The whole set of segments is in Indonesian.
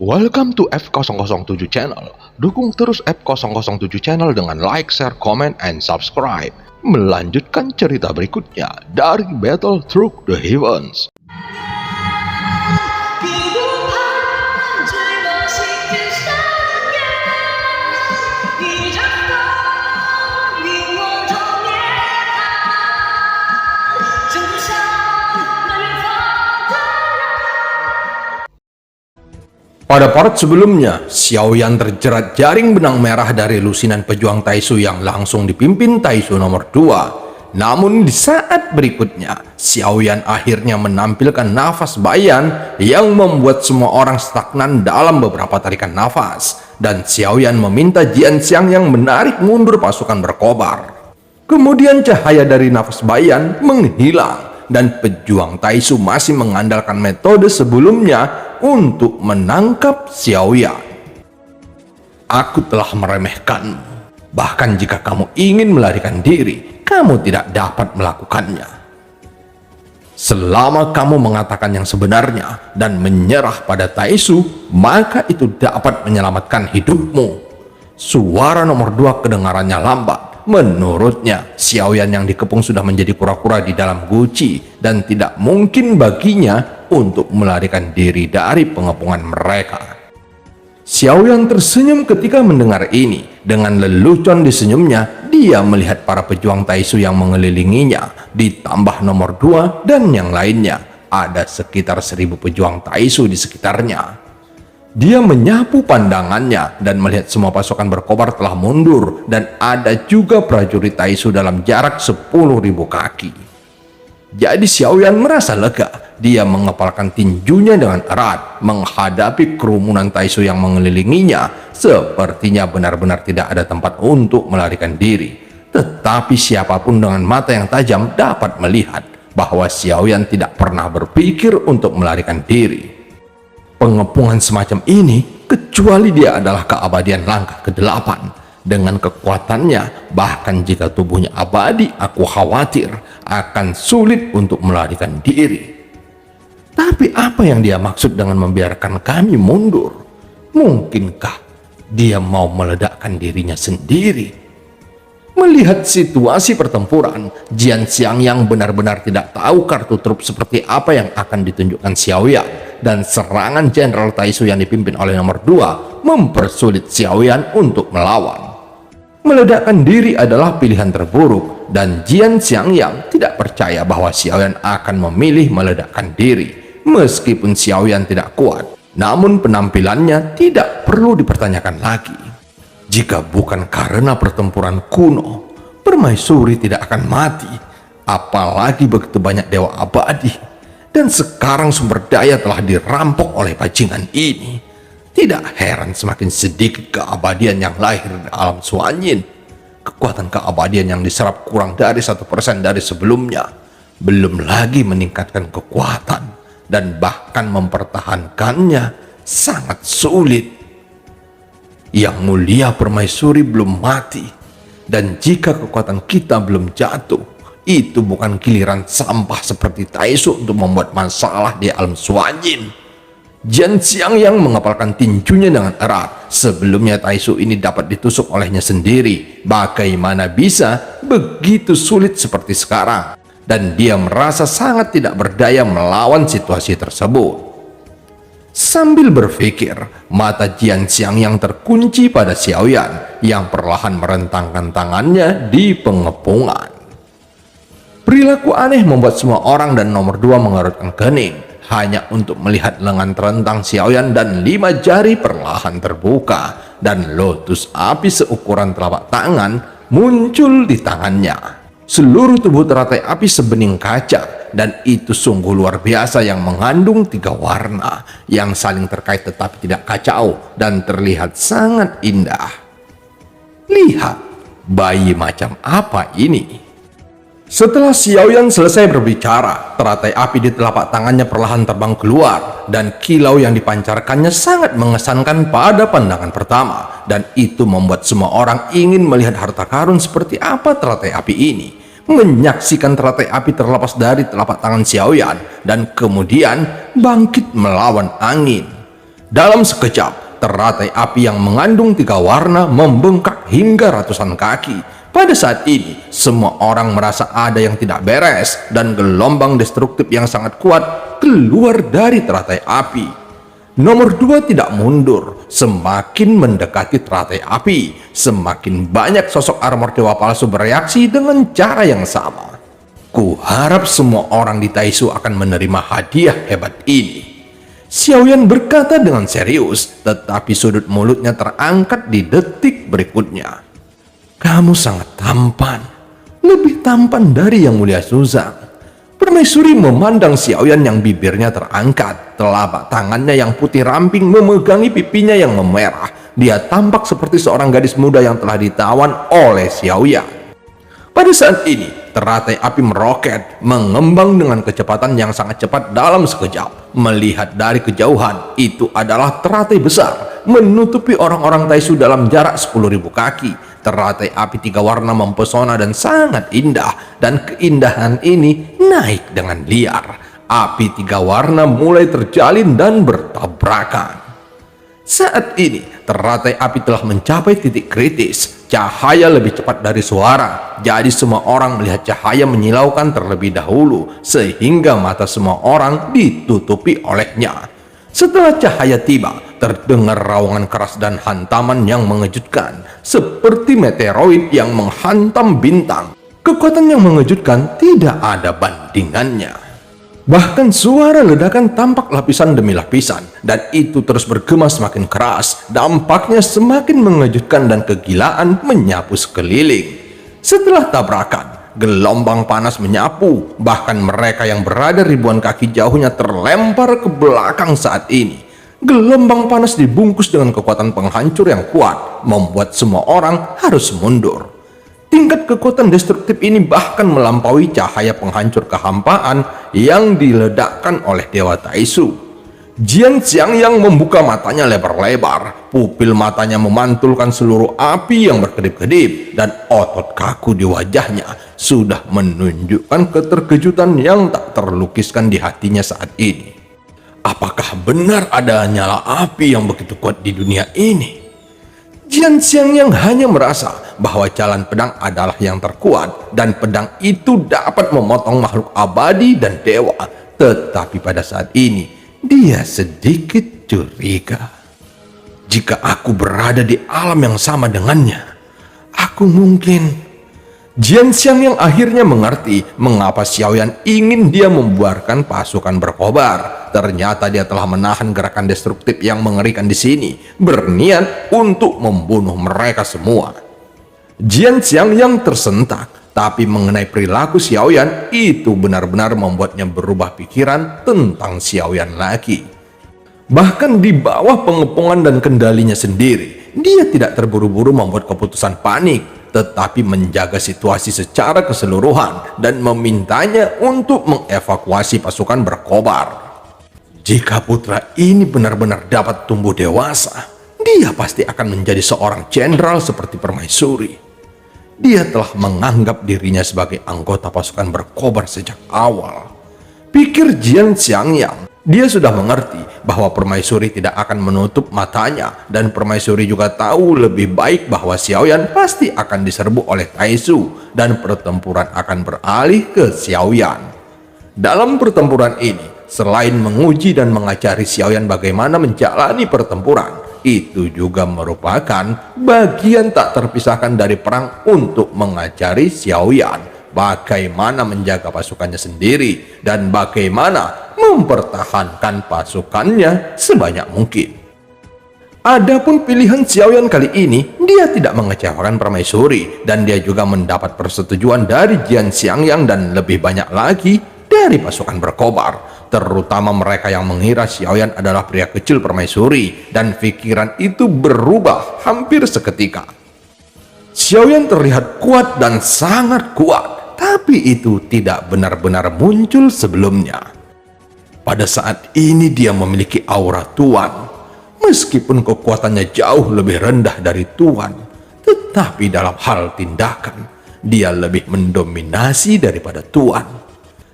Welcome to F007 Channel. Dukung terus F007 Channel dengan like, share, comment, and subscribe. Melanjutkan cerita berikutnya dari Battle Through the Heavens. Pada part sebelumnya, Xiaoyan terjerat jaring benang merah dari lusinan pejuang Taisu yang langsung dipimpin Taisu nomor 2. Namun di saat berikutnya, Xiaoyan akhirnya menampilkan nafas bayan yang membuat semua orang stagnan dalam beberapa tarikan nafas. Dan Xiaoyan meminta Jian Xiang yang menarik mundur pasukan berkobar. Kemudian cahaya dari nafas bayan menghilang. Dan pejuang Taisu masih mengandalkan metode sebelumnya untuk menangkap Xiaoyan. Aku telah meremehkanmu. Bahkan jika kamu ingin melarikan diri, kamu tidak dapat melakukannya. Selama kamu mengatakan yang sebenarnya dan menyerah pada Taisu, maka itu dapat menyelamatkan hidupmu. Suara nomor 2 kedengarannya lambat. Menurutnya, Xiaoyan yang dikepung sudah menjadi kura-kura di dalam guci dan tidak mungkin baginya untuk melarikan diri dari pengepungan mereka. Xiaoyan tersenyum ketika mendengar ini. Dengan lelucon di senyumnya, dia melihat para pejuang Taisu yang mengelilinginya, ditambah nomor 2 dan yang lainnya. Ada sekitar 1000 pejuang Taisu di sekitarnya. Dia menyapu pandangannya dan melihat semua pasukan berkobar telah mundur dan ada juga prajurit Taisu dalam jarak 10.000 kaki. Jadi Xiaoyan merasa lega. Dia mengepalkan tinjunya dengan erat menghadapi kerumunan Taisu yang mengelilinginya. Sepertinya benar-benar tidak ada tempat untuk melarikan diri. Tetapi siapapun dengan mata yang tajam dapat melihat bahwa Xiaoyan tidak pernah berpikir untuk melarikan diri. Pengepungan semacam ini, kecuali dia adalah keabadian langkah ke-8. Dengan kekuatannya, bahkan jika tubuhnya abadi, aku khawatir akan sulit untuk melarikan diri. Tapi apa yang dia maksud dengan membiarkan kami mundur? Mungkinkah dia mau meledakkan dirinya sendiri? Melihat situasi pertempuran, Jian Xiang yang benar-benar tidak tahu kartu truf seperti apa yang akan ditunjukkan Xiaoyan, dan serangan Jenderal Taisu yang dipimpin oleh nomor 2 mempersulit Xiaoyan untuk melawan. Meledakkan diri adalah pilihan terburuk, dan Jian Xiang yang tidak percaya bahwa Xiaoyan akan memilih meledakkan diri. Meskipun Xiaoyan tidak kuat, namun penampilannya tidak perlu dipertanyakan lagi. Jika bukan karena pertempuran kuno, permaisuri tidak akan mati, apalagi begitu banyak dewa abadi. Dan sekarang sumber daya telah dirampok oleh bajingan ini. Tidak heran semakin sedikit keabadian yang lahir di alam Suanyin. Kekuatan keabadian yang diserap kurang dari 1% dari sebelumnya. Belum lagi meningkatkan kekuatan dan bahkan mempertahankannya sangat sulit. Yang mulia permaisuri belum mati, dan jika kekuatan kita belum jatuh, itu bukan giliran sampah seperti Taisu untuk membuat masalah di alam Suanyin. Jian Xiang yang mengepalkan tinjunya dengan erat. Sebelumnya Taisu ini dapat ditusuk olehnya sendiri. Bagaimana bisa begitu sulit seperti sekarang? Dan dia merasa sangat tidak berdaya melawan situasi tersebut. Sambil berpikir, mata Jian Xiang yang terkunci pada Xiaoyan yang perlahan merentangkan tangannya di pengepungan. Perilaku aneh membuat semua orang dan nomor 2 mengerutkan kening hanya untuk melihat lengan terentang Xiaoyan dan 5 jari perlahan terbuka dan lotus api seukuran telapak tangan muncul di tangannya. Seluruh tubuh teratai api sebening kaca, dan itu sungguh luar biasa yang mengandung 3 warna yang saling terkait tetapi tidak kacau dan terlihat sangat indah. Lihat, bayi macam apa ini? Setelah Xiaoyan selesai berbicara, teratai api di telapak tangannya perlahan terbang keluar dan kilau yang dipancarkannya sangat mengesankan pada pandangan pertama, dan itu membuat semua orang ingin melihat harta karun seperti apa teratai api ini. Menyaksikan teratai api terlepas dari telapak tangan Xiaoyan dan kemudian bangkit melawan angin. Dalam sekejap, teratai api yang mengandung 3 warna membengkak hingga ratusan kaki. Pada saat ini, semua orang merasa ada yang tidak beres dan gelombang destruktif yang sangat kuat keluar dari teratai api. Nomor 2 tidak mundur. Semakin mendekati teratai api, semakin banyak sosok armor dewa palsu bereaksi dengan cara yang sama. Kuharap semua orang di Taisu akan menerima hadiah hebat ini. Xiaoyan berkata dengan serius, tetapi sudut mulutnya terangkat di detik berikutnya. Kamu sangat tampan, lebih tampan dari Yang Mulia Suzang. Permaisuri memandang Xiaoyan yang bibirnya terangkat, telapak tangannya yang putih ramping memegangi pipinya yang memerah. Dia tampak seperti seorang gadis muda yang telah ditawan oleh Xiaoyan. Pada saat ini, teratai api meroket, mengembang dengan kecepatan yang sangat cepat dalam sekejap. Melihat dari kejauhan, itu adalah teratai besar, menutupi orang-orang Taisu dalam jarak 10.000 kaki. Teratai api 3 warna mempesona dan sangat indah, dan keindahan ini naik dengan liar. Api 3 warna mulai terjalin dan bertabrakan. Saat ini, teratai api telah mencapai titik kritis. Cahaya lebih cepat dari suara, jadi semua orang melihat cahaya menyilaukan terlebih dahulu, sehingga mata semua orang ditutupi olehnya. Setelah cahaya tiba, terdengar raungan keras dan hantaman yang mengejutkan, seperti meteoroid yang menghantam bintang. Kekuatan yang mengejutkan tidak ada bandingannya. Bahkan suara ledakan tampak lapisan demi lapisan, dan itu terus bergema semakin keras. Dampaknya semakin mengejutkan dan kegilaan menyapu sekeliling. Setelah tabrakan, gelombang panas menyapu, bahkan mereka yang berada ribuan kaki jauhnya terlempar ke belakang saat ini. Gelombang panas dibungkus dengan kekuatan penghancur yang kuat, membuat semua orang harus mundur. Tingkat kekuatan destruktif ini bahkan melampaui cahaya penghancur kehampaan yang diledakkan oleh Dewa Taisu. Jian Xiang yang membuka matanya lebar-lebar, pupil matanya memantulkan seluruh api yang berkedip-kedip, dan otot kaku di wajahnya sudah menunjukkan keterkejutan yang tak terlukiskan di hatinya saat ini. Apakah benar ada nyala api yang begitu kuat di dunia ini? Jian Xiang yang hanya merasa bahwa jalan pedang adalah yang terkuat dan pedang itu dapat memotong makhluk abadi dan dewa. Tetapi pada saat ini, dia sedikit curiga. Jika aku berada di alam yang sama dengannya, aku mungkin... Jian Xiang yang akhirnya mengerti mengapa Xiaoyan ingin dia membuarkan pasukan berkobar. Ternyata dia telah menahan gerakan destruktif yang mengerikan di sini, berniat untuk membunuh mereka semua. Jian Xiang yang tersentak, tapi mengenai perilaku Xiaoyan itu benar-benar membuatnya berubah pikiran tentang Xiaoyan lagi. Bahkan di bawah pengepungan dan kendalinya sendiri, dia tidak terburu-buru membuat keputusan panik, tetapi menjaga situasi secara keseluruhan dan memintanya untuk mengevakuasi pasukan berkobar. Jika putra ini benar-benar dapat tumbuh dewasa, dia pasti akan menjadi seorang jenderal seperti Permaisuri. Dia telah menganggap dirinya sebagai anggota pasukan berkobar sejak awal. Pikir Jian Xiangyang. Dia sudah mengerti bahwa Permaisuri tidak akan menutup matanya, dan Permaisuri juga tahu lebih baik bahwa Xiaoyan pasti akan diserbu oleh Taisu dan pertempuran akan beralih ke Xiaoyan. Dalam pertempuran ini, selain menguji dan mengajari Xiaoyan bagaimana menjalani pertempuran, itu juga merupakan bagian tak terpisahkan dari perang untuk mengajari Xiaoyan bagaimana menjaga pasukannya sendiri dan bagaimana mempertahankan pasukannya sebanyak mungkin. Adapun pilihan Xiaoyan kali ini, dia tidak mengecewakan Permaisuri, dan dia juga mendapat persetujuan dari Jian Xiangyang dan lebih banyak lagi dari pasukan berkobar, terutama mereka yang mengira Xiaoyan adalah pria kecil Permaisuri, dan pikiran itu berubah hampir seketika. Xiaoyan terlihat kuat dan sangat kuat, tapi itu tidak benar-benar muncul sebelumnya. Pada saat ini dia memiliki aura Tuan. Meskipun kekuatannya jauh lebih rendah dari Tuan, tetapi dalam hal tindakan, dia lebih mendominasi daripada Tuan.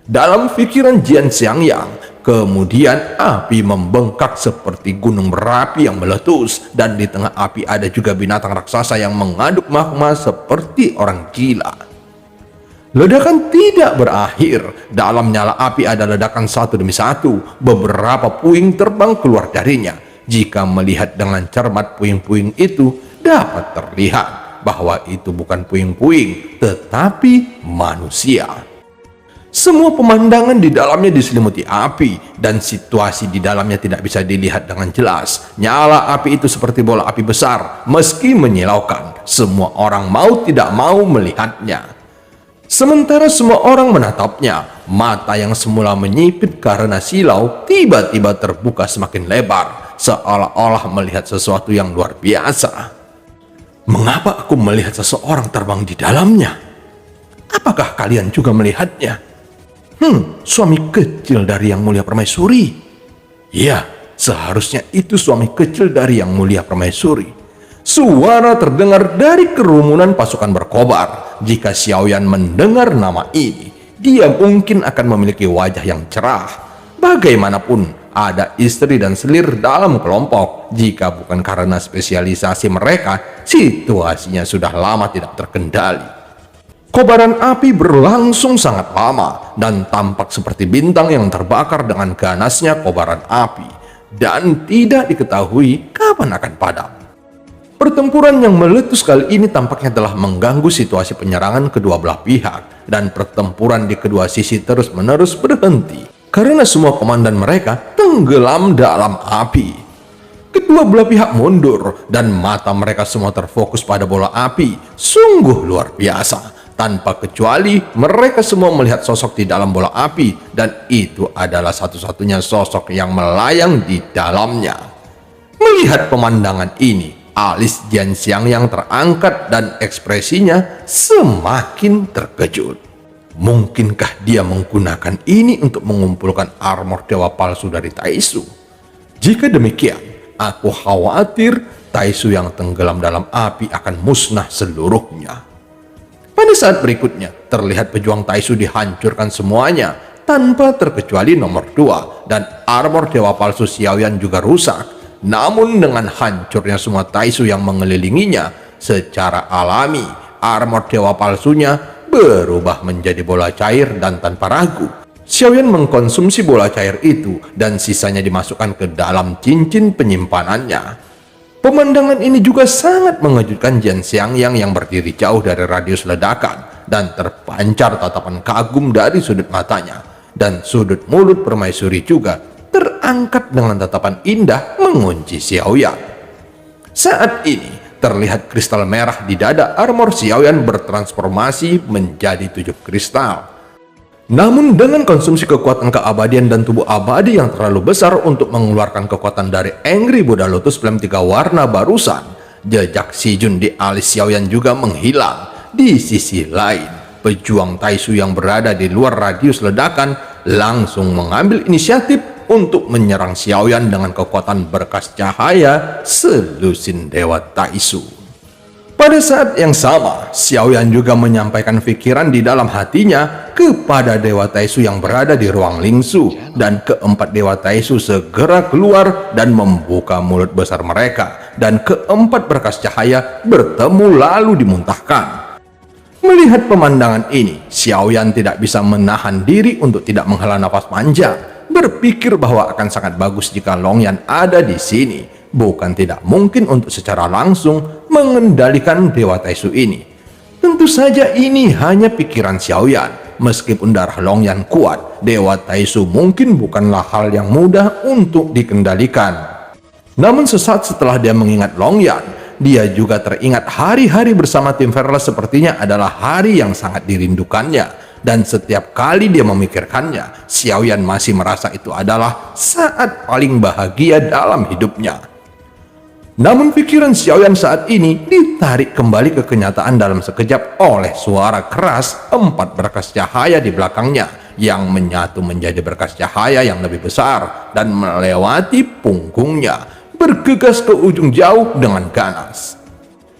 Dalam pikiran Jian Xiangyang, Kemudian api membengkak seperti gunung berapi yang meletus, dan di tengah api ada juga binatang raksasa yang mengaduk magma seperti orang gila. Ledakan tidak berakhir. Dalam nyala api ada ledakan satu demi satu. Beberapa puing terbang keluar darinya. Jika melihat dengan cermat puing-puing itu, dapat terlihat bahwa itu bukan puing-puing, tetapi manusia. Semua pemandangan di dalamnya diselimuti api, dan situasi di dalamnya tidak bisa dilihat dengan jelas. Nyala api itu seperti bola api besar, meski menyilaukan. Semua orang mau tidak mau melihatnya. Sementara semua orang menatapnya, mata yang semula menyipit karena silau tiba-tiba terbuka semakin lebar, seolah-olah melihat sesuatu yang luar biasa. Mengapa aku melihat seseorang terbang di dalamnya? Apakah kalian juga melihatnya? Suami kecil dari Yang Mulia Permaisuri. Ya, seharusnya itu suami kecil dari Yang Mulia Permaisuri. Suara terdengar dari kerumunan pasukan berkobar. Jika Xiaoyan mendengar nama ini, dia mungkin akan memiliki wajah yang cerah. Bagaimanapun, ada istri dan selir dalam kelompok. Jika bukan karena spesialisasi mereka, situasinya sudah lama tidak terkendali. Kobaran api berlangsung sangat lama dan tampak seperti bintang yang terbakar dengan ganasnya kobaran api, dan tidak diketahui kapan akan padam. Pertempuran yang meletus kali ini tampaknya telah mengganggu situasi penyerangan kedua belah pihak, dan pertempuran di kedua sisi terus-menerus berhenti karena semua komandan mereka tenggelam dalam api. Kedua belah pihak mundur dan mata mereka semua terfokus pada bola api. Sungguh luar biasa. Tanpa kecuali mereka semua melihat sosok di dalam bola api, dan itu adalah satu-satunya sosok yang melayang di dalamnya. Melihat pemandangan ini, alis Jian Xiang yang terangkat dan ekspresinya semakin terkejut. Mungkinkah dia menggunakan ini untuk mengumpulkan armor dewa palsu dari Taisu? Jika demikian, aku khawatir Taisu yang tenggelam dalam api akan musnah seluruhnya. Pada saat berikutnya, terlihat pejuang Taisu dihancurkan semuanya tanpa terkecuali nomor 2, dan armor dewa palsu Xiaoyan juga rusak. Namun dengan hancurnya semua Taisu yang mengelilinginya, secara alami armor dewa palsunya berubah menjadi bola cair, dan tanpa ragu Xiaoyan mengkonsumsi bola cair itu dan sisanya dimasukkan ke dalam cincin penyimpanannya. Pemandangan ini juga sangat mengejutkan Jian Xiangyang yang berdiri jauh dari radius ledakan, dan terpancar tatapan kagum dari sudut matanya, dan sudut mulut permaisuri juga terangkat dengan tatapan indah mengunci Xiaoyan. Saat ini terlihat kristal merah di dada armor Xiaoyan bertransformasi menjadi 7 kristal. Namun dengan konsumsi kekuatan keabadian dan tubuh abadi yang terlalu besar untuk mengeluarkan kekuatan dari Angry Buddha Lotus Flame 3 warna barusan, jejak Si Jun di alis Xiaoyan juga menghilang. Di sisi lain, pejuang Taisu yang berada di luar radius ledakan langsung mengambil inisiatif untuk menyerang Xiaoyan dengan kekuatan berkas cahaya selusin Dewa Taisu. Pada saat yang sama, Xiaoyan juga menyampaikan pikiran di dalam hatinya kepada Dewa Taisu yang berada di ruang Lingsu, dan keempat Dewa Taisu segera keluar dan membuka mulut besar mereka, dan keempat berkas cahaya bertemu lalu dimuntahkan. Melihat pemandangan ini, Xiaoyan tidak bisa menahan diri untuk tidak menghela nafas panjang, berpikir bahwa akan sangat bagus jika Longyan ada di sini. Bukan tidak mungkin untuk secara langsung mengendalikan Dewa Taisu ini. Tentu saja ini hanya pikiran Xiaoyan. Meskipun darah Longyan kuat, Dewa Taisu mungkin bukanlah hal yang mudah untuk dikendalikan. Namun sesaat setelah dia mengingat Longyan, dia juga teringat hari-hari bersama tim Verles sepertinya adalah hari yang sangat dirindukannya. Dan setiap kali dia memikirkannya, Xiaoyan masih merasa itu adalah saat paling bahagia dalam hidupnya. Namun pikiran Xiaoyan saat ini ditarik kembali ke kenyataan dalam sekejap oleh suara keras 4 berkas cahaya di belakangnya yang menyatu menjadi berkas cahaya yang lebih besar dan melewati punggungnya, bergegas ke ujung jauh dengan ganas.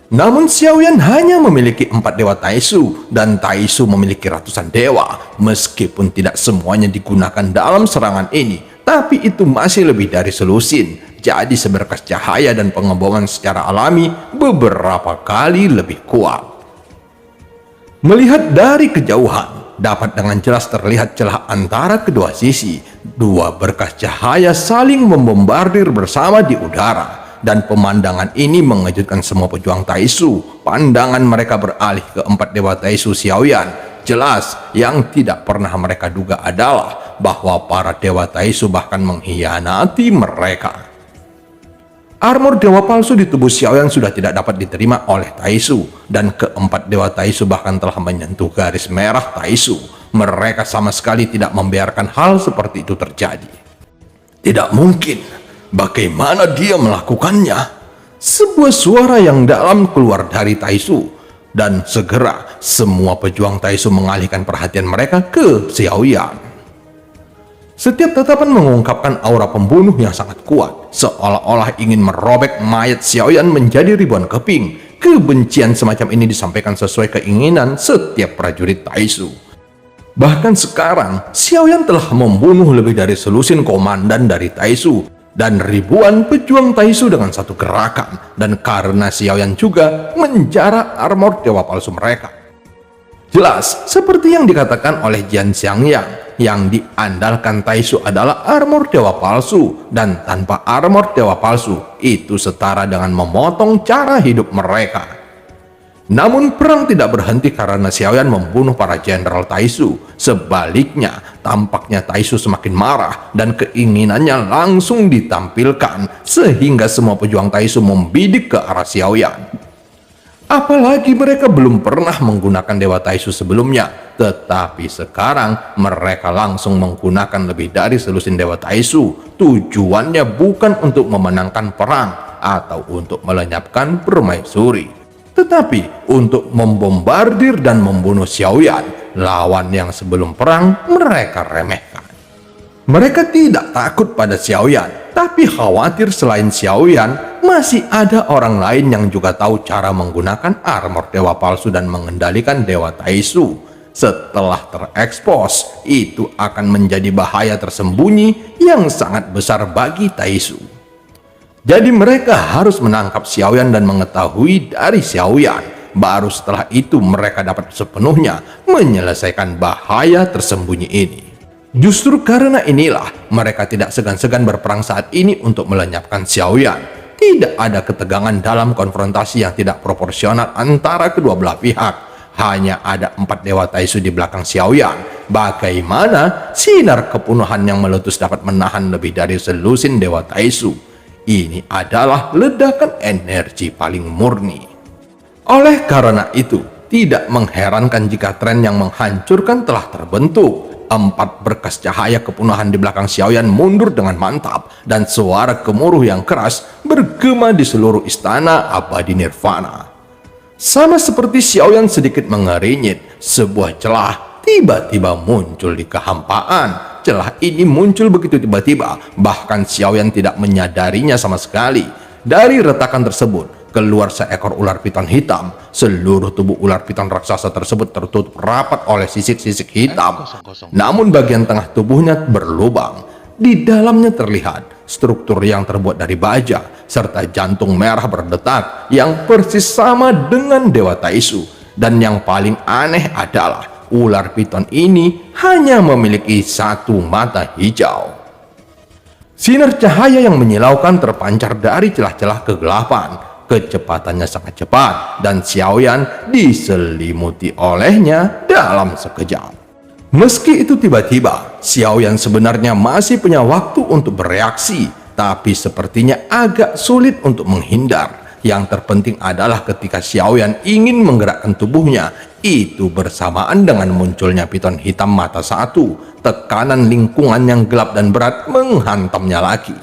Namun Xiaoyan hanya memiliki 4 dewa Taisu, dan Taisu memiliki ratusan dewa. Meskipun tidak semuanya digunakan dalam serangan ini, tapi itu masih lebih dari selusin. Jadi seberkas cahaya dan pengeboman secara alami beberapa kali lebih kuat. Melihat dari kejauhan, dapat dengan jelas terlihat celah antara kedua sisi. Dua berkas cahaya saling membombardir bersama di udara. Dan pemandangan ini mengejutkan semua pejuang Taisu. Pandangan mereka beralih ke empat dewa Taisu Xiaoyan. Jelas yang tidak pernah mereka duga adalah bahwa para dewa Taisu bahkan mengkhianati mereka. Armor dewa palsu di tubuh Xiaoyan sudah tidak dapat diterima oleh Taisu. Dan keempat dewa Taisu bahkan telah menyentuh garis merah Taisu. Mereka sama sekali tidak membiarkan hal seperti itu terjadi. Tidak mungkin. Bagaimana dia melakukannya? Sebuah suara yang dalam keluar dari Taisu. Dan segera semua pejuang Taisu mengalihkan perhatian mereka ke Xiaoyan. Setiap tatapan mengungkapkan aura pembunuh yang sangat kuat. Seolah-olah ingin merobek mayat Xiaoyan menjadi ribuan keping. Kebencian semacam ini disampaikan sesuai keinginan setiap prajurit Taisu. Bahkan sekarang, Xiaoyan telah membunuh lebih dari selusin komandan dari Taisu. Dan ribuan pejuang Taisu dengan satu gerakan. Dan karena Xiaoyan juga menjarah armor dewa palsu mereka. Jelas, seperti yang dikatakan oleh Jian Xiangyang, yang diandalkan Taisu adalah armor dewa palsu. Dan tanpa armor dewa palsu, itu setara dengan memotong cara hidup mereka. Namun perang tidak berhenti karena Xiaoyan membunuh para jenderal Taisu. Sebaliknya, tampaknya Taisu semakin marah dan keinginannya langsung ditampilkan sehingga semua pejuang Taisu membidik ke arah Xiaoyan. Apalagi mereka belum pernah menggunakan dewa Taisu sebelumnya, tetapi sekarang mereka langsung menggunakan lebih dari selusin dewa Taisu. Tujuannya bukan untuk memenangkan perang atau untuk melenyapkan permaisuri, tetapi untuk membombardir dan membunuh Xiaoyan, lawan yang sebelum perang mereka remehkan. Mereka tidak takut pada Xiaoyan, tapi khawatir selain Xiaoyan, masih ada orang lain yang juga tahu cara menggunakan armor dewa palsu dan mengendalikan dewa Taisu. Setelah terekspos, itu akan menjadi bahaya tersembunyi yang sangat besar bagi Taisu. Jadi mereka harus menangkap Xiaoyan dan mengetahui dari Xiaoyan. Baru setelah itu mereka dapat sepenuhnya menyelesaikan bahaya tersembunyi ini. Justru karena inilah mereka tidak segan-segan berperang saat ini untuk melenyapkan Xiaoyan. Tidak ada ketegangan dalam konfrontasi yang tidak proporsional antara kedua belah pihak. Hanya ada 4 dewa Taisu di belakang Xiaoyan. Bagaimana sinar kepunuhan yang meletus dapat menahan lebih dari selusin dewa Taisu? Ini adalah ledakan energi paling murni. Oleh karena itu, tidak mengherankan jika tren yang menghancurkan telah terbentuk. 4 berkas cahaya kepunuhan di belakang Xiaoyan mundur dengan mantap, dan suara gemuruh yang keras bergema di seluruh istana abadi nirvana. Sama seperti Xiaoyan sedikit mengerinyit, sebuah celah tiba-tiba muncul di kehampaan. Celah ini muncul begitu tiba-tiba, bahkan Xiaoyan tidak menyadarinya sama sekali. Dari retakan tersebut, keluar seekor ular piton hitam. Seluruh tubuh ular piton raksasa tersebut tertutup rapat oleh sisik-sisik hitam. Namun bagian tengah tubuhnya berlubang. Di dalamnya terlihat struktur yang terbuat dari baja, serta jantung merah berdetak yang persis sama dengan dewa Taisu. Dan yang paling aneh adalah ular piton ini hanya memiliki satu mata hijau. Sinar cahaya yang menyilaukan terpancar dari celah-celah kegelapan. Kecepatannya sangat cepat dan Xiaoyan diselimuti olehnya dalam sekejap. Meski itu tiba-tiba, Xiaoyan sebenarnya masih punya waktu untuk bereaksi, tapi sepertinya agak sulit untuk menghindar. Yang terpenting adalah ketika Xiaoyan ingin menggerakkan tubuhnya, itu bersamaan dengan munculnya piton hitam mata satu. Tekanan lingkungan yang gelap dan berat menghantamnya lagi.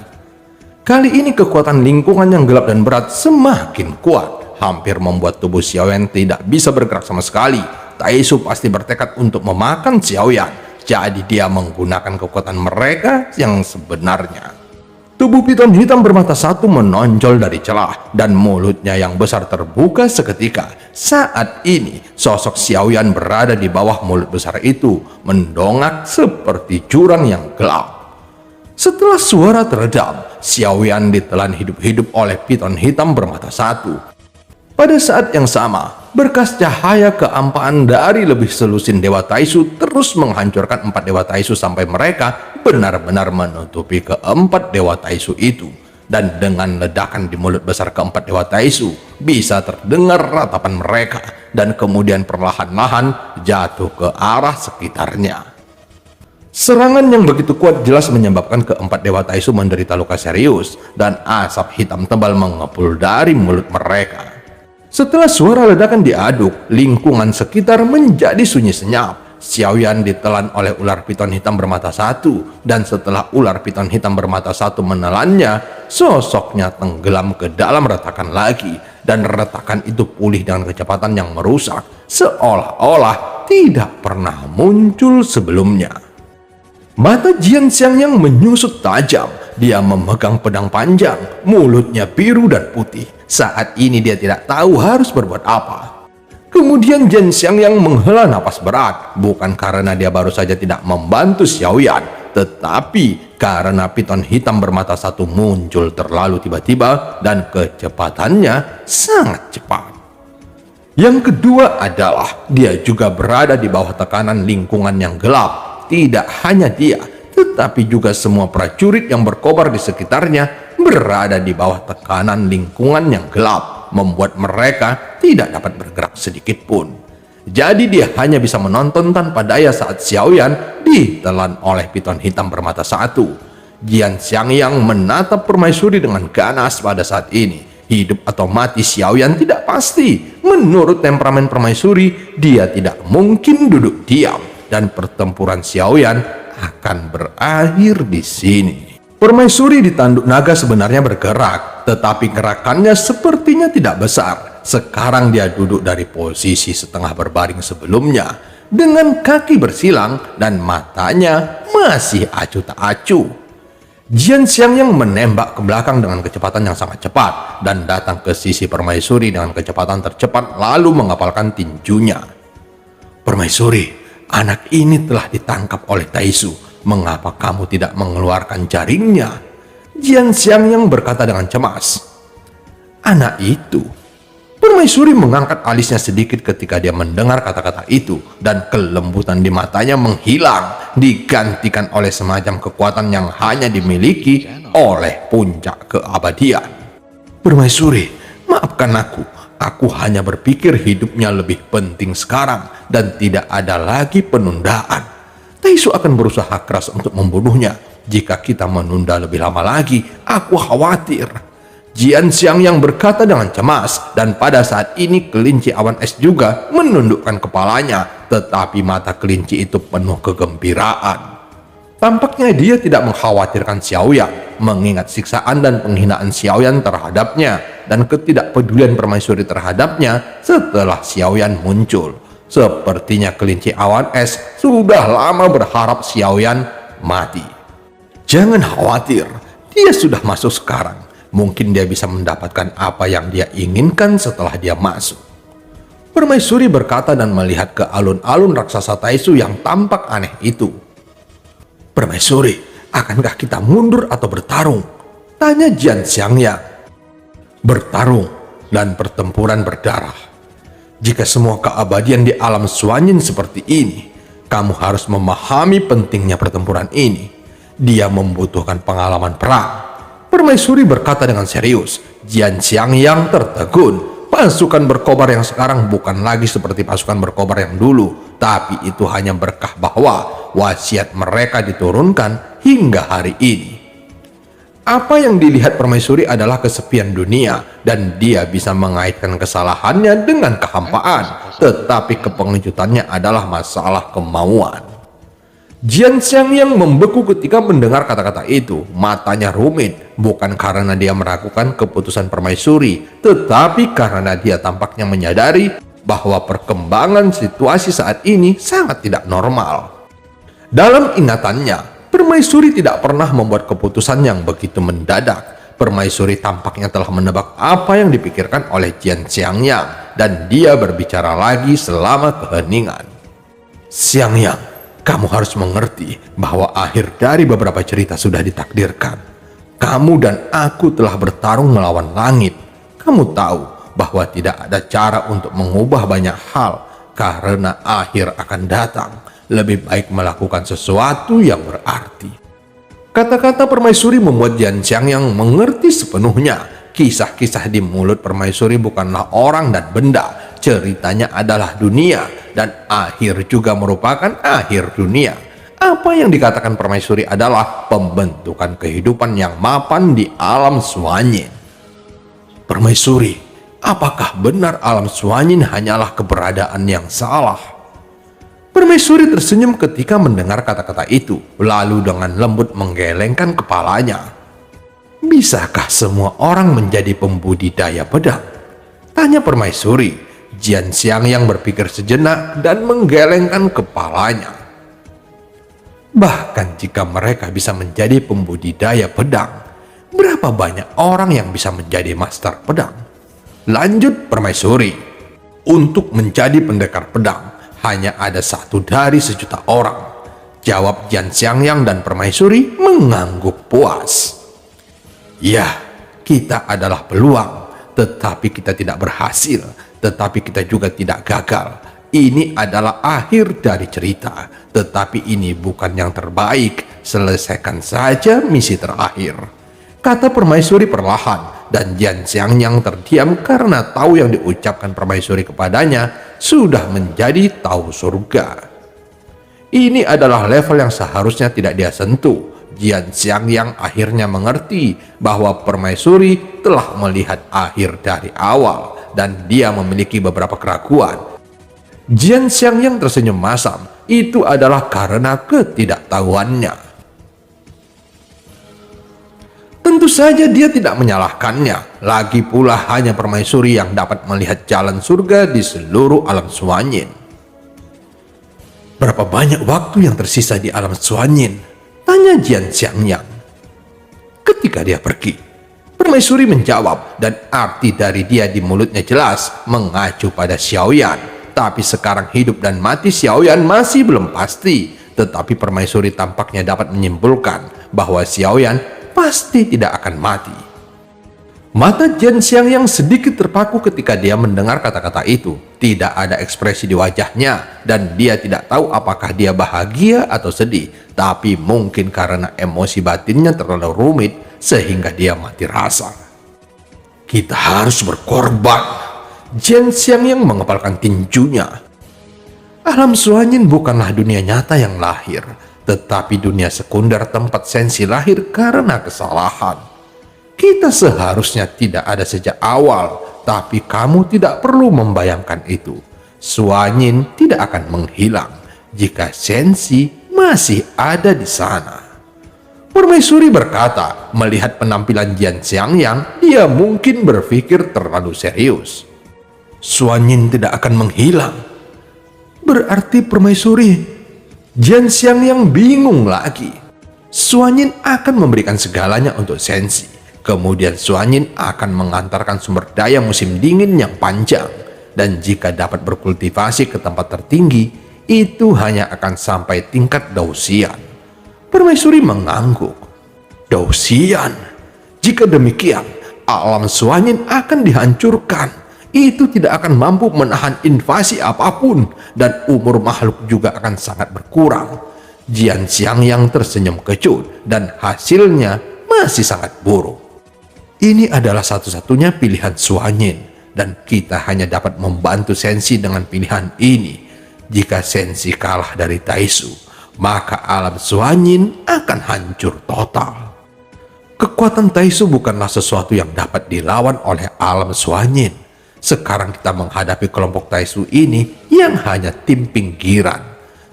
Kali ini kekuatan lingkungan yang gelap dan berat semakin kuat, hampir membuat tubuh Xiaoyan tidak bisa bergerak sama sekali. Taisu pasti bertekad untuk memakan Xiaoyan, jadi dia menggunakan kekuatan mereka yang sebenarnya. Tubuh piton hitam bermata satu menonjol dari celah dan mulutnya yang besar terbuka seketika. Saat ini sosok Xiaoyan berada di bawah mulut besar itu, mendongak seperti jurang yang gelap. Setelah suara teredam, Xiaoyan ditelan hidup-hidup oleh piton hitam bermata satu. Pada saat yang sama, berkas cahaya keampaan dari lebih selusin Dewa Taisu terus menghancurkan 4 Dewa Taisu sampai mereka benar-benar menutupi keempat Dewa Taisu itu. Dan dengan ledakan di mulut besar keempat Dewa Taisu, bisa terdengar ratapan mereka dan kemudian perlahan-lahan jatuh ke arah sekitarnya. Serangan yang begitu kuat jelas menyebabkan keempat Dewa Taisu menderita luka serius dan asap hitam tebal mengepul dari mulut mereka. Setelah suara ledakan diaduk, lingkungan sekitar menjadi sunyi senyap. Xiaoyan ditelan oleh ular piton hitam bermata satu, dan setelah ular piton hitam bermata satu menelannya, sosoknya tenggelam ke dalam retakan lagi, dan retakan itu pulih dengan kecepatan yang merusak, seolah-olah tidak pernah muncul sebelumnya. Mata Jian Xiangyang menyusut tajam. Dia memegang pedang panjang, mulutnya biru dan putih. Saat ini dia tidak tahu harus berbuat apa. Kemudian Jian Xiangyang menghela napas berat, bukan karena dia baru saja tidak membantu Xiaoyan, tetapi karena piton hitam bermata satu muncul terlalu tiba-tiba dan kecepatannya sangat cepat. Yang kedua adalah dia juga berada di bawah tekanan lingkungan yang gelap. Tidak hanya dia, tetapi juga semua prajurit yang berkobar di sekitarnya berada di bawah tekanan lingkungan yang gelap, membuat mereka tidak dapat bergerak sedikit pun. Jadi dia hanya bisa menonton tanpa daya saat Xiaoyan ditelan oleh piton hitam bermata satu. Jian Xiangyang menatap permaisuri dengan ganas pada saat ini. Hidup atau mati Xiaoyan tidak pasti. Menurut temperamen permaisuri, dia tidak mungkin duduk diam, dan pertempuran Xiaoyan akan berakhir di sini. Permaisuri di tanduk naga sebenarnya bergerak, tetapi gerakannya sepertinya tidak besar. Sekarang dia duduk dari posisi setengah berbaring sebelumnya, dengan kaki bersilang dan matanya masih acuh tak acuh. Jian Xiangyang menembak ke belakang dengan kecepatan yang sangat cepat dan datang ke sisi permaisuri dengan kecepatan tercepat lalu mengepalkan tinjunya. Permaisuri, anak ini telah ditangkap oleh Taisu. Mengapa kamu tidak mengeluarkan jaringnya? Jian Xiangyang berkata dengan cemas. Anak itu. Permaisuri mengangkat alisnya sedikit ketika dia mendengar kata-kata itu, dan kelembutan di matanya menghilang, digantikan oleh semacam kekuatan yang hanya dimiliki oleh puncak keabadian. Permaisuri, maafkan aku. Aku hanya berpikir hidupnya lebih penting sekarang dan tidak ada lagi penundaan. Taisu akan berusaha keras untuk membunuhnya. Jika kita menunda lebih lama lagi, aku khawatir. Jian Xiangyang berkata dengan cemas, dan pada saat ini kelinci awan es juga menundukkan kepalanya, tetapi mata kelinci itu penuh kegembiraan. Tampaknya dia tidak mengkhawatirkan Xiaoyan, mengingat siksaan dan penghinaan Xiaoyan terhadapnya dan ketidakpedulian permaisuri terhadapnya setelah Xiaoyan muncul. Sepertinya kelinci awan es sudah lama berharap Xiaoyan mati. Jangan khawatir, dia sudah masuk sekarang. Mungkin dia bisa mendapatkan apa yang dia inginkan setelah dia masuk. Permaisuri berkata dan melihat ke alun-alun raksasa Taisu yang tampak aneh itu. Permaisuri, akankah kita mundur atau bertarung? Tanya Jian Xiangyang. Bertarung dan pertempuran berdarah. Jika semua keabadian di alam Suanyin seperti ini, kamu harus memahami pentingnya pertempuran ini. Dia membutuhkan pengalaman perang. Permaisuri berkata dengan serius. Jian Xiangyang tertegun. Pasukan berkobar yang sekarang bukan lagi seperti pasukan berkobar yang dulu, tapi itu hanya berkah bahwa wasiat mereka diturunkan hingga hari ini. Apa yang dilihat permaisuri adalah kesepian dunia, dan dia bisa mengaitkan kesalahannya dengan kehampaan, tetapi kepengejutannya adalah masalah kemauan. Jian Xiangyang membeku ketika mendengar kata-kata itu. Matanya rumit, bukan karena dia meragukan keputusan permaisuri, tetapi karena dia tampaknya menyadari bahwa perkembangan situasi saat ini sangat tidak normal. Dalam ingatannya, permaisuri tidak pernah membuat keputusan yang begitu mendadak. Permaisuri tampaknya telah menebak apa yang dipikirkan oleh Jian Xiangyang, dan dia berbicara lagi selama keheningan. Xiangyang, Kamu harus mengerti bahwa akhir dari beberapa cerita sudah ditakdirkan. Kamu dan aku telah bertarung melawan langit. Kamu tahu bahwa tidak ada cara untuk mengubah banyak hal karena akhir akan datang. Lebih baik melakukan sesuatu yang berarti. Kata-kata permaisuri membuat Jian Xiangyang mengerti sepenuhnya. Kisah-kisah di mulut permaisuri bukanlah orang dan benda. Ceritanya adalah dunia, dan akhir juga merupakan akhir dunia. Apa yang dikatakan permaisuri adalah pembentukan kehidupan yang mapan di alam Suanyin. Permaisuri, apakah benar alam Suanyin hanyalah keberadaan yang salah? Permaisuri tersenyum ketika mendengar kata-kata itu, lalu dengan lembut menggelengkan kepalanya. Bisakah semua orang menjadi pembudidaya pedang? Tanya permaisuri. Jian Xiangyang berpikir sejenak dan menggelengkan kepalanya. Bahkan jika mereka bisa menjadi pembudidaya pedang, berapa banyak orang yang bisa menjadi master pedang? Lanjut permaisuri. Untuk menjadi pendekar pedang, hanya ada 1 dari 1.000.000 orang. Jawab Jian Xiangyang, dan permaisuri mengangguk puas. Ya, kita adalah peluang, tetapi kita tidak berhasil, tetapi kita juga tidak gagal. Ini adalah akhir dari cerita, tetapi ini bukan yang terbaik. Selesaikan saja misi terakhir, kata permaisuri perlahan, dan Jian Xiangyang terdiam karena tahu yang diucapkan permaisuri kepadanya sudah menjadi tahu surga. Ini adalah level yang seharusnya tidak dia sentuh. Jian Xiangyang akhirnya mengerti bahwa permaisuri telah melihat akhir dari awal, dan dia memiliki beberapa keraguan. Jian Xiangyang tersenyum masam. Itu adalah karena ketidaktahuannya. Tentu saja dia tidak menyalahkannya. Lagi pula hanya permaisuri yang dapat melihat jalan surga di seluruh alam Suanyin. Berapa banyak waktu yang tersisa di alam Suanyin? Tanya Jian Xiangyang. Ketika dia pergi, permaisuri menjawab, dan arti dari dia di mulutnya jelas mengacu pada Xiaoyan. Tapi sekarang hidup dan mati Xiaoyan masih belum pasti. Tetapi permaisuri tampaknya dapat menyimpulkan bahwa Xiaoyan pasti tidak akan mati. Mata Jian Xiangyang sedikit terpaku ketika dia mendengar kata-kata itu. Tidak ada ekspresi di wajahnya, dan dia tidak tahu apakah dia bahagia atau sedih. Tapi mungkin karena emosi batinnya terlalu rumit sehingga dia mati rasa. Kita harus berkorban. Jian Xiangyang mengepalkan tinjunya. Alam Suanyin bukanlah dunia nyata yang lahir, tetapi dunia sekunder tempat sensi lahir karena kesalahan. Kita seharusnya tidak ada sejak awal, tapi kamu tidak perlu membayangkan itu. Suanyin tidak akan menghilang jika sensi masih ada di sana. Permaisuri berkata, melihat penampilan Jian Xiangyang, dia mungkin berpikir terlalu serius. Suanyin tidak akan menghilang. Berarti permaisuri. Jian Xiangyang bingung lagi. Suanyin akan memberikan segalanya untuk sensi. Kemudian Suanyin akan mengantarkan sumber daya musim dingin yang panjang. Dan jika dapat berkultivasi ke tempat tertinggi, itu hanya akan sampai tingkat Dausian. Permaisuri mengangguk. Dausian? Jika demikian, alam Suanyin akan dihancurkan. Itu tidak akan mampu menahan invasi apapun, dan umur makhluk juga akan sangat berkurang. Jian Xiangyang tersenyum kecut, dan hasilnya masih sangat buruk. Ini adalah satu-satunya pilihan Suanyin, dan kita hanya dapat membantu sensi dengan pilihan ini. Jika sensi kalah dari Taisu, maka alam Suanyin akan hancur total. Kekuatan Taisu bukanlah sesuatu yang dapat dilawan oleh alam Suanyin. Sekarang kita menghadapi kelompok Taisu ini yang hanya tim pinggiran.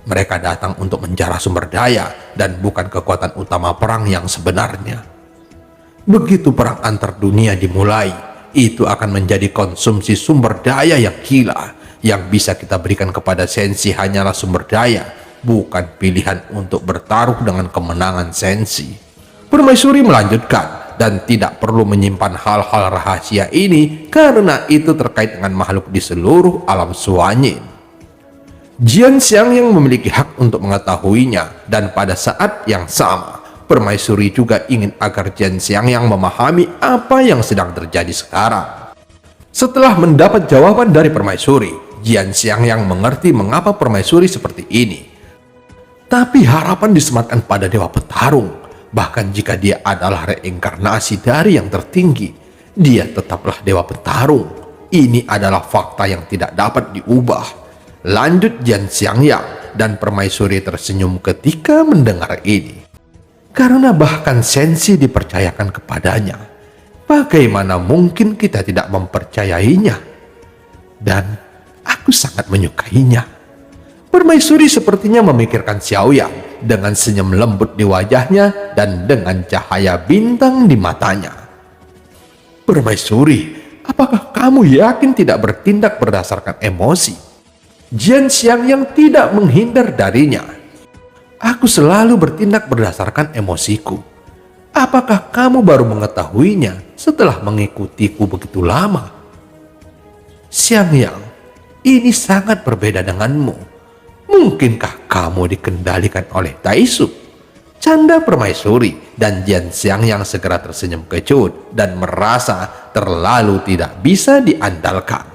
Mereka datang untuk menjarah sumber daya dan bukan kekuatan utama perang yang sebenarnya. Begitu perang antar dunia dimulai, itu akan menjadi konsumsi sumber daya yang gila. Yang bisa kita berikan kepada sensi hanyalah sumber daya, bukan pilihan untuk bertaruh dengan kemenangan sensi. Permaisuri melanjutkan, dan tidak perlu menyimpan hal-hal rahasia ini karena itu terkait dengan makhluk di seluruh alam Suanyin. Jian Xiang yang memiliki hak untuk mengetahuinya, dan pada saat yang sama, permaisuri juga ingin agar Jian Xiang yang memahami apa yang sedang terjadi sekarang. Setelah mendapat jawaban dari permaisuri, Jian Xiang yang mengerti mengapa permaisuri seperti ini. Tapi harapan disematkan pada dewa petarung. Bahkan jika dia adalah reinkarnasi dari yang tertinggi, dia tetaplah dewa petarung. Ini adalah fakta yang tidak dapat diubah. Lanjut Jian Xiangyang, dan permaisuri tersenyum ketika mendengar ini. Karena bahkan Sensi dipercayakan kepadanya, bagaimana mungkin kita tidak mempercayainya? Dan aku sangat menyukainya. Permaisuri sepertinya memikirkan Xiaoyang dengan senyum lembut di wajahnya dan dengan cahaya bintang di matanya. Permaisuri, apakah kamu yakin tidak bertindak berdasarkan emosi? Jian Xiangyang tidak menghindar darinya. Aku selalu bertindak berdasarkan emosiku. Apakah kamu baru mengetahuinya setelah mengikutiku begitu lama? Xiangyang, ini sangat berbeda denganmu. Mungkinkah kamu dikendalikan oleh Taisu? Canda permaisuri, dan Jian Xiangyang segera tersenyum kecut dan merasa terlalu tidak bisa diandalkan.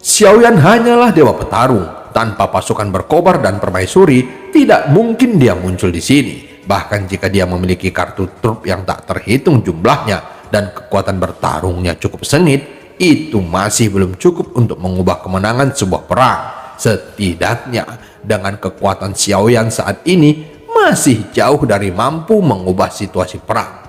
Xiaoyan hanyalah dewa petarung. Tanpa pasukan berkobar dan permaisuri, tidak mungkin dia muncul di sini. Bahkan jika dia memiliki kartu trup yang tak terhitung jumlahnya dan kekuatan bertarungnya cukup sengit, itu masih belum cukup untuk mengubah kemenangan sebuah perang. Setidaknya dengan kekuatan Xiaoyan saat ini masih jauh dari mampu mengubah situasi perang.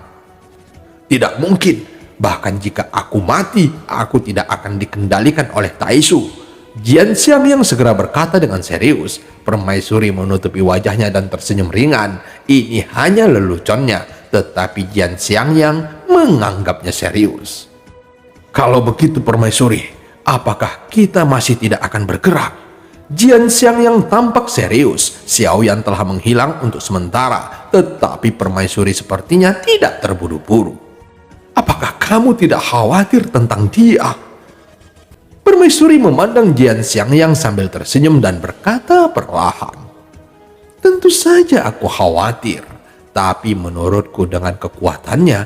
Tidak mungkin. Bahkan jika aku mati, aku tidak akan dikendalikan oleh Taisu. Jian Xiangyang segera berkata dengan serius. Permaisuri menutupi wajahnya dan tersenyum ringan. Ini hanya leluconnya, tetapi Jian Xiangyang menganggapnya serius. Kalau begitu permaisuri, apakah kita masih tidak akan bergerak? Jian Xiangyang tampak serius. Xiaoyan telah menghilang untuk sementara, tetapi permaisuri sepertinya tidak terburu-buru. Apakah kamu tidak khawatir tentang dia? Permaisuri memandang Jian Xiangyang sambil tersenyum dan berkata perlahan. Tentu saja aku khawatir, tapi menurutku dengan kekuatannya,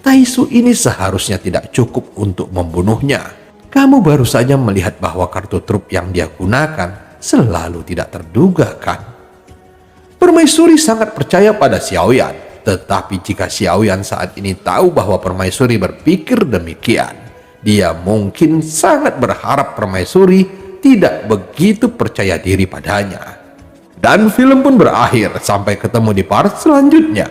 Taisu ini seharusnya tidak cukup untuk membunuhnya. Kamu baru saja melihat bahwa kartu trup yang dia gunakan selalu tidak terduga, kan? Permaisuri sangat percaya pada Xiaoyan. Tetapi jika Xiaoyan saat ini tahu bahwa permaisuri berpikir demikian, dia mungkin sangat berharap permaisuri tidak begitu percaya diri padanya. Dan film pun berakhir. Sampai ketemu di part selanjutnya.